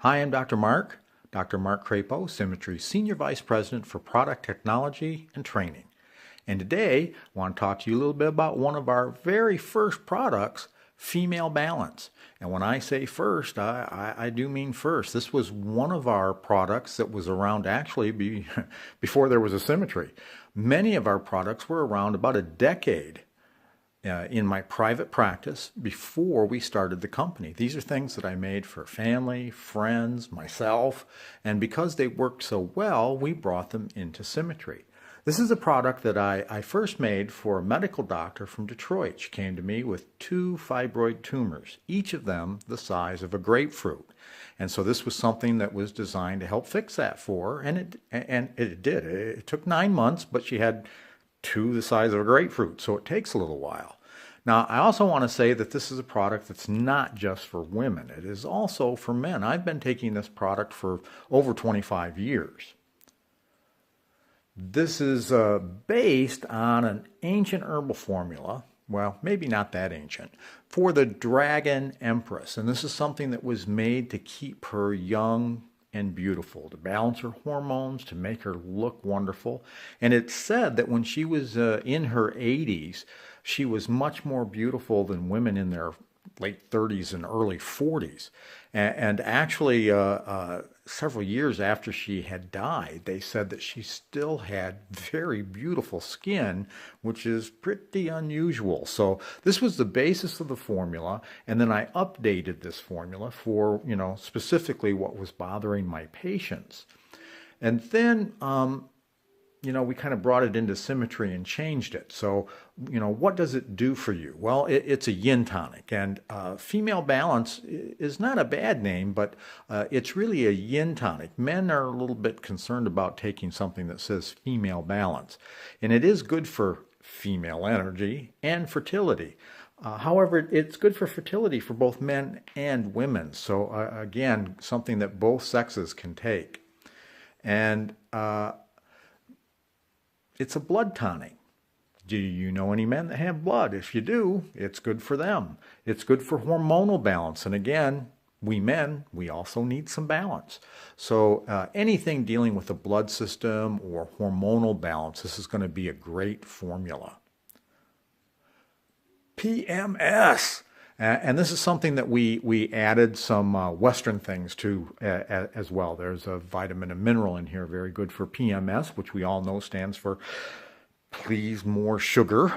Hi, I'm Dr. Mark Crapo, Symmetry Senior Vice President for Product Technology and Training. And today, I want to talk to you a little bit about one of our very first products, Female Balance. And when I say first, I do mean first. This was one of our products that was around actually before there was a Symmetry. Many of our products were around about a decade in my private practice before we started the company. These are things that I made for family, friends, myself, and because they worked so well, we brought them into Symmetry. This is a product that I first made for a medical doctor from Detroit. She came to me with 2 fibroid tumors, each of them the size of a grapefruit. And so this was something that was designed to help fix that for her, and it did. It took 9 months, but she had 2 the size of a grapefruit, so it takes a little while. Now, I also want to say that this is a product that's not just for women. It is also for men. I've been taking this product for over 25 years. This is based on an ancient herbal formula, well, maybe not that ancient, for the Dragon Empress. And this is something that was made to keep her young and beautiful, to balance her hormones, to make her look wonderful. And it's said that when she was in her 80s, she was much more beautiful than women in their late 30s and early 40s. And actually, several years after she had died, they said that she still had very beautiful skin, which is pretty unusual. So this was the basis of the formula, and then I updated this formula for, specifically what was bothering my patients. And then, we kind of brought it into Symmetry and changed it. So, what does it do for you? Well, it's a yin tonic, and Female Balance is not a bad name, but it's really a yin tonic. Men are a little bit concerned about taking something that says Female Balance, and it is good for female energy and fertility. However, it's good for fertility for both men and women. So again, something that both sexes can take. And it's a blood tonic. Do you know any men that have blood? If you do, it's good for them. It's good for hormonal balance. And again, we men, we also need some balance. So anything dealing with the blood system or hormonal balance, this is going to be a great formula. PMS. And this is something that we added some Western things to as well. There's a vitamin and mineral in here, very good for PMS, which we all know stands for please more sugar.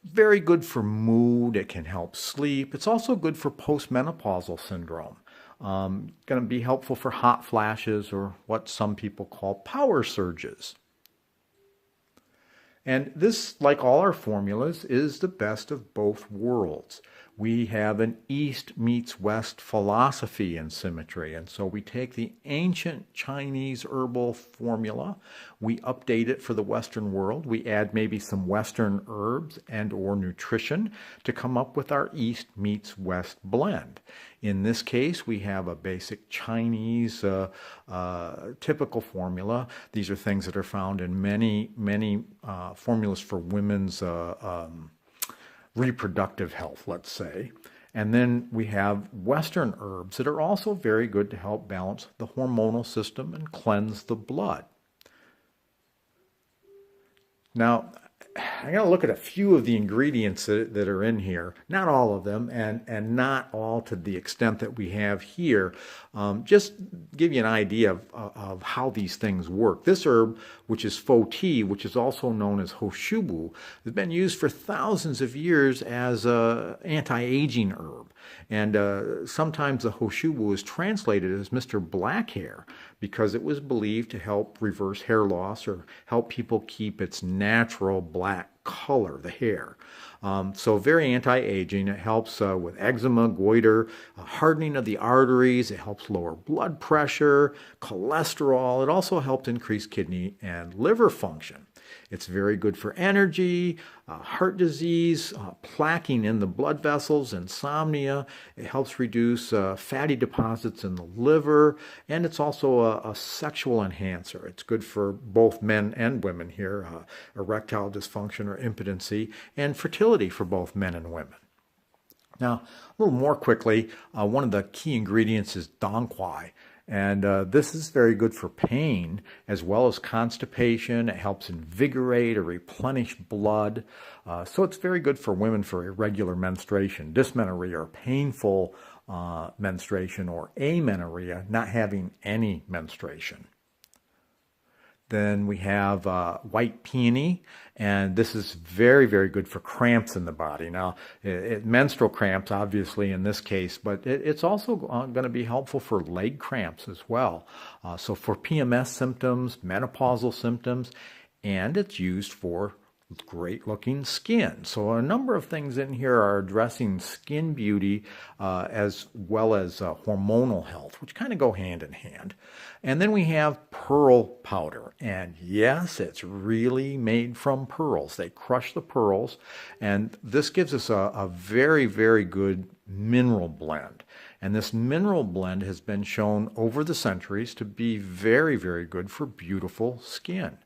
Very good for mood. It can help sleep. It's also good for postmenopausal syndrome. Going to be helpful for hot flashes or what some people call power surges. And this, like all our formulas, is the best of both worlds. We have an East meets West philosophy in Symmetry, and so we take the ancient Chinese herbal formula, we update it for the Western world, we add maybe some Western herbs and or nutrition to come up with our East meets West blend. In this case, we have a basic Chinese typical formula. These are things that are found in many formulas for women's reproductive health, let's say. And then we have Western herbs that are also very good to help balance the hormonal system and cleanse the blood. Now, I'm going to look at a few of the ingredients that are in here, not all of them, and not all to the extent that we have here. Just give you an idea of how these things work. This herb, which is faux tea, which is also known as hoshubu, has been used for thousands of years as an anti-aging herb. And sometimes the hoshubu is translated as Mr. Black Hair because it was believed to help reverse hair loss or help people keep its natural black color, the hair. So very anti-aging. It helps with eczema, goiter, hardening of the arteries. It helps lower blood pressure, cholesterol. It also helps increase kidney and liver function. It's very good for energy, heart disease, plaquing in the blood vessels, insomnia. It helps reduce fatty deposits in the liver, and it's also a sexual enhancer. It's good for both men and women here, erectile dysfunction or impotency, and fertility for both men and women. Now, a little more quickly, one of the key ingredients is donquai. And this is very good for pain as well as constipation. It helps invigorate or replenish blood. So it's very good for women for irregular menstruation, dysmenorrhea or painful menstruation, or amenorrhea, not having any menstruation. Then we have white peony, and this is very, very good for cramps in the body. Now, menstrual cramps, obviously, in this case, but it's also going to be helpful for leg cramps as well. So for PMS symptoms, menopausal symptoms, and it's used for great looking skin. So a number of things in here are addressing skin beauty as well as hormonal health, which kind of go hand in hand. And then we have pearl powder. And yes, it's really made from pearls. They crush the pearls. And this gives us a very, very good mineral blend. And this mineral blend has been shown over the centuries to be very, very good for beautiful skin.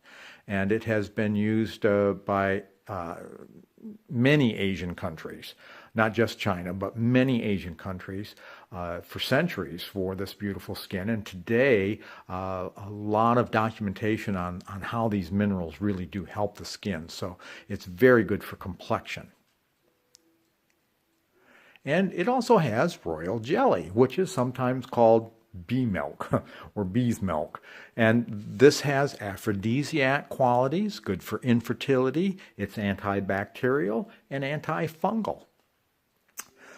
And it has been used by many Asian countries, not just China, but many Asian countries for centuries for this beautiful skin. And today, a lot of documentation on how these minerals really do help the skin. So it's very good for complexion. And it also has royal jelly, which is sometimes called bee milk or bee's milk. And this has aphrodisiac qualities, good for infertility. It's antibacterial and antifungal.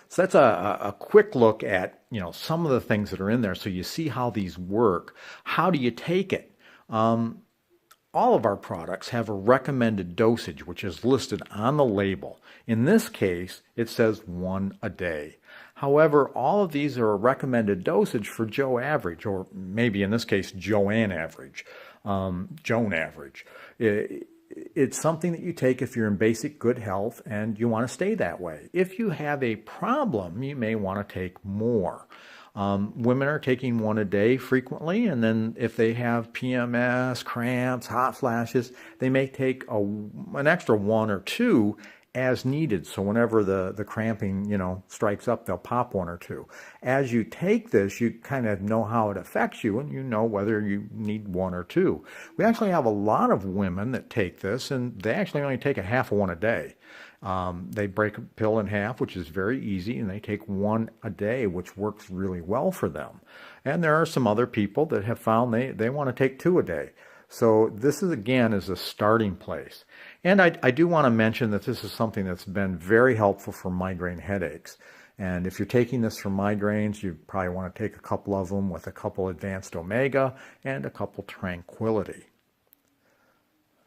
So that's a quick look at, some of the things that are in there, so you see how these work. How do you take it? All of our products have a recommended dosage, which is listed on the label. In this case, it says 1 a day. However, all of these are a recommended dosage for Joe Average, or maybe in this case, Joanne Average, Joan Average. It's something that you take if you're in basic good health and you want to stay that way. If you have a problem, you may want to take more. Women are taking 1 a day frequently, and then if they have PMS, cramps, hot flashes, they may take an extra 1 or 2 as needed. So whenever the cramping, strikes up, they'll pop 1 or 2. As you take this, you kind of know how it affects you, and you know whether you need 1 or 2. We actually have a lot of women that take this, and they actually only take a half of 1 a day. They break a pill in half, which is very easy, and they take 1 a day, which works really well for them. And there are some other people that have found they want to take 2 a day. So this is, again, is a starting place. And I do want to mention that this is something that's been very helpful for migraine headaches. And if you're taking this for migraines, you probably want to take a couple of them with a couple Advanced Omega and a couple Tranquility.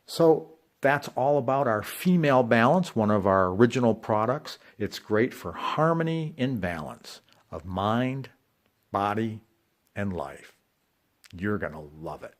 So that's all about our Female Balance, one of our original products. It's great for harmony and balance of mind, body, and life. You're going to love it.